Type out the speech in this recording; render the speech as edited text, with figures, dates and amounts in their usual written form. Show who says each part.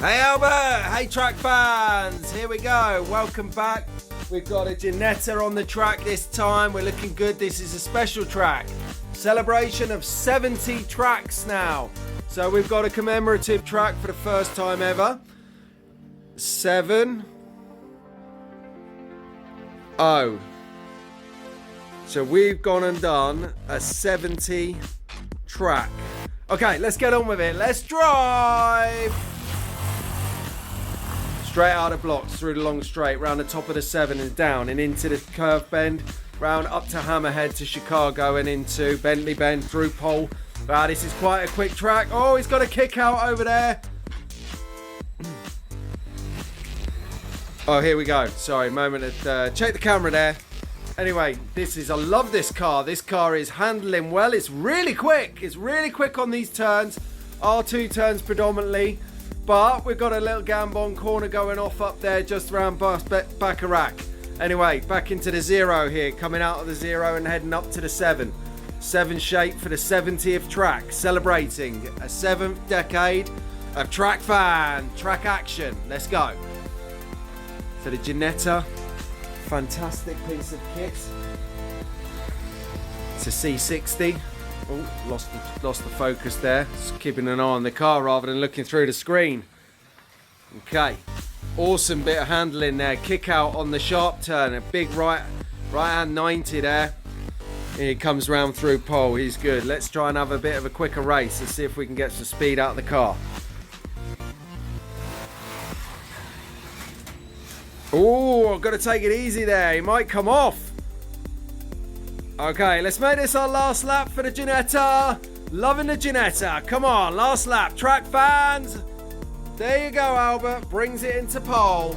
Speaker 1: Hey Albert! Hey track fans! Here we go. Welcome back. We've got a Ginetta on the track this time. We're looking good. This is a special track. Celebration of 70 tracks now. So we've got a commemorative track for the first time ever. 7. Oh. So we've gone and done a 70 track. Okay, let's get on with it. Let's drive! Straight out of blocks, through the long straight, round the top of the 7 and down and into the curve bend, round up to Hammerhead to Chicago and into Bentley Bend through Pole. Wow, this is quite a quick track. Oh, he's got a kick out over there. Oh, here we go. Sorry, moment of check the camera there. Anyway, I love this car. This car is handling well. It's really quick. It's really quick on these turns. R2 turns predominantly. But we've got a little Gambon corner going off up there just around Bacharach. Anyway, back into the 0 here. Coming out of the 0 and heading up to the 7. 7 shape for the 70th track. Celebrating a 7th decade of track action. Let's go. So the Ginetta, fantastic piece of kit. It's a C60. Oh, lost the focus there. Just keeping an eye on the car rather than looking through the screen. Okay, awesome bit of handling there. Kick out on the sharp turn, a big right hand 90 there. Here he comes round through Pole. He's good. Let's try and have a bit of a quicker race and see if we can get some speed out of the car. Oh, I've got to take it easy there. He might come off. Okay, let's make this our last lap for the Ginetta. Loving the Ginetta. Come on, last lap. Track fans. There you go, Albert. Brings it into Pole.